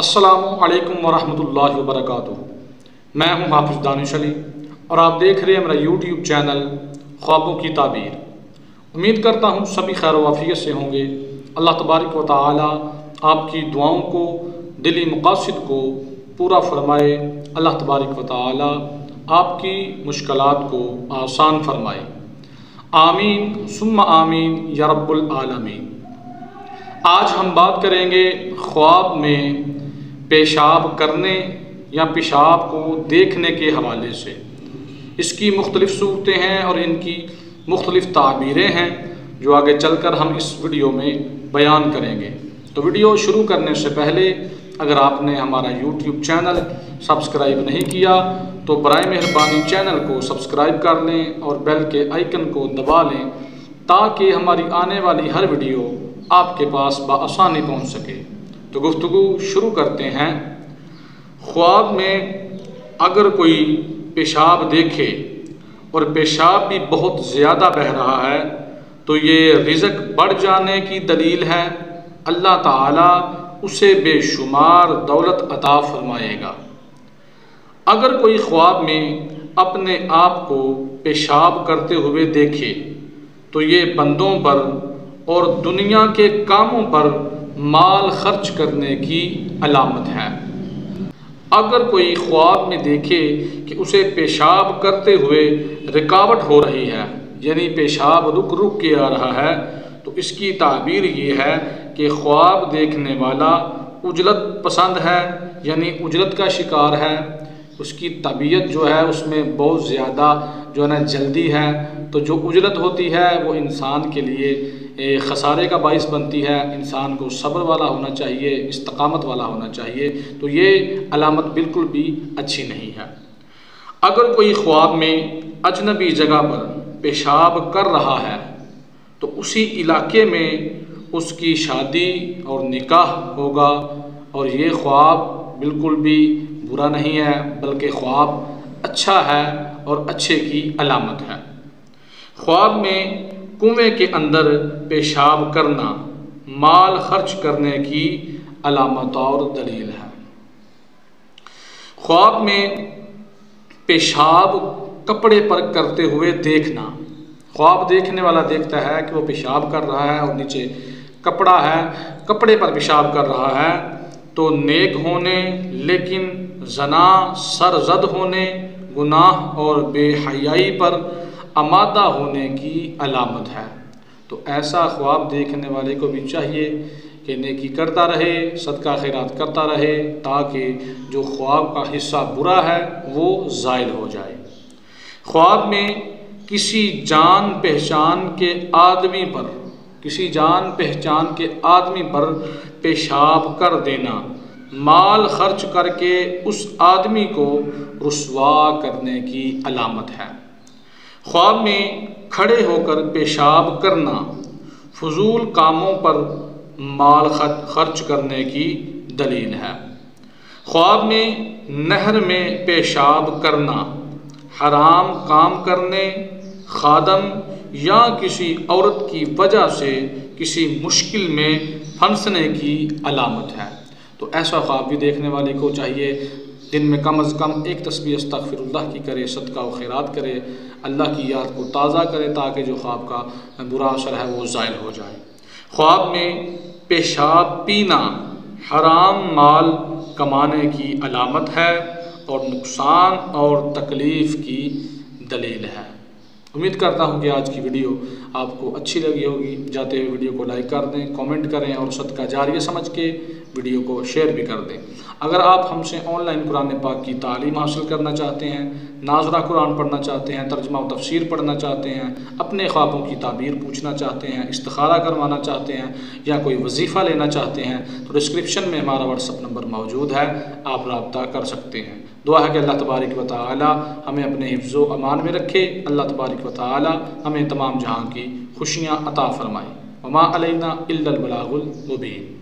अस्सलामु अलैकुम वरहमतुल्लाहि वबरकातुहू। मैं हूँ हाफिज़ दानिश अली और आप देख रहे हैं मेरा यूट्यूब चैनल ख्वाबों की ताबीर। उम्मीद करता हूँ सभी खैर वाफियत से होंगे। अल्लाह तबारक व तआला आपकी दुआओं को, दिली मकासद को पूरा फरमाए। अल्लाह तबारक व तआला आपकी मुश्किलात को आसान फरमाए। आमीन सुम्मा आमीन या रब्बुल आलमीन। आज हम बात करेंगे ख्वाब में पेशाब करने या पेशाब को देखने के हवाले से। इसकी मुख्तलिफ़ सूरतें हैं और इनकी मुख्तलिफ़ ताबीरें हैं जो आगे चलकर हम इस वीडियो में बयान करेंगे। तो वीडियो शुरू करने से पहले अगर आपने हमारा यूट्यूब चैनल सब्सक्राइब नहीं किया तो बराए मेहरबानी चैनल को सब्सक्राइब कर लें और बेल के आइकन को दबा लें ताकि हमारी आने वाली हर वीडियो आपके पास बआसानी पहुंच सके। तो गुफ्तगू शुरू करते हैं। ख्वाब में अगर कोई पेशाब देखे और पेशाब भी बहुत ज़्यादा बह रहा है तो ये रिज़्क़ बढ़ जाने की दलील है। अल्लाह ताला उसे बेशुमार दौलत अता फरमाएगा। अगर कोई ख्वाब में अपने आप को पेशाब करते हुए देखे तो ये बंदों पर और दुनिया के कामों पर माल खर्च करने की अलामत है। अगर कोई ख्वाब में देखे कि उसे पेशाब करते हुए रुकावट हो रही है, यानी पेशाब रुक रुक के आ रहा है, तो इसकी ताबीर ये है कि ख्वाब देखने वाला उजलत पसंद है, यानी उजलत का शिकार है। उसकी तबीयत जो है उसमें बहुत ज़्यादा जो है ना जल्दी है। तो जो उजलत होती है वो इंसान के लिए खसारे का बाइस बनती है। इंसान को सब्र वाला होना चाहिए, इस्तकामत वाला होना चाहिए। तो ये अलामत बिल्कुल भी अच्छी नहीं है। अगर कोई ख्वाब में अजनबी जगह पर पेशाब कर रहा है तो उसी इलाके में उसकी शादी और निकाह होगा और ये ख्वाब बिल्कुल भी बुरा नहीं है, बल्कि ख्वाब अच्छा है और अच्छे की अलामत है। ख्वाब में कुएं के अंदर पेशाब करना माल खर्च करने की अलामत और दलील है। ख्वाब में पेशाब कपड़े पर करते हुए देखना। ख्वाब देखने वाला देखता है कि वो पेशाब कर रहा है और नीचे कपड़ा है, कपड़े पर पेशाब कर रहा है, तो नेक होने लेकिन जना सरजद होने, गुनाह और बेहयाई पर आमादा होने की अलामत है। तो ऐसा ख्वाब देखने वाले को भी चाहिए कि नेकी करता रहे, सदका खैरात करता रहे, ताकि जो ख्वाब का हिस्सा बुरा है वो ज़ाइल हो जाए। ख्वाब में किसी जान पहचान के आदमी पर पेशाब कर देना माल खर्च करके उस आदमी को रुस्वा करने की अलामत है। ख्वाब में खड़े होकर पेशाब करना फजूल कामों पर माल खर्च करने की दलील है। ख्वाब में नहर में पेशाब करना हराम काम करने, खादम या किसी औरत की वजह से किसी मुश्किल में फंसने की अलामत है। तो ऐसा ख्वाब भी देखने वाले को चाहिए दिन में कम अज़ कम एक तस्बीह अस्तग़फ़िरुल्लाह की करे, सदका व खैरात करे, अल्लाह की याद को ताज़ा करे ताकि जो ख्वाब का बुरा असर है वो ज़ाइल हो जाए। ख्वाब में पेशाब पीना हराम माल कमाने की अलामत है और नुकसान और तकलीफ़ की दलील है। उम्मीद करता हूँ कि आज की वीडियो आपको अच्छी लगी होगी। जाते हुए वीडियो को लाइक कर दें, कमेंट करें और सदका जारिया समझ के वीडियो को शेयर भी कर दें। अगर आप हमसे ऑनलाइन कुरान पाक की तालीम हासिल करना चाहते हैं, नाज़रा कुरान पढ़ना चाहते हैं, तर्जुमा व तफसीर पढ़ना चाहते हैं, अपने ख्वाबों की ताबीर पूछना चाहते हैं, इस्तिखारा करवाना चाहते हैं या कोई वजीफ़ा लेना चाहते हैं तो डिस्क्रिप्शन में हमारा व्हाट्सअप नंबर मौजूद है, आप रब्ता कर सकते हैं। दुआ है कि अल्लाह तबारक व तआला हमें अपने हिफ्ज़ो अमान में रखे। अल्लाह तबारक व तआला हमें तमाम जहां की खुशियाँ अता फ़रमाए। वमा अलैना इल्लल बलागुल मुबीन।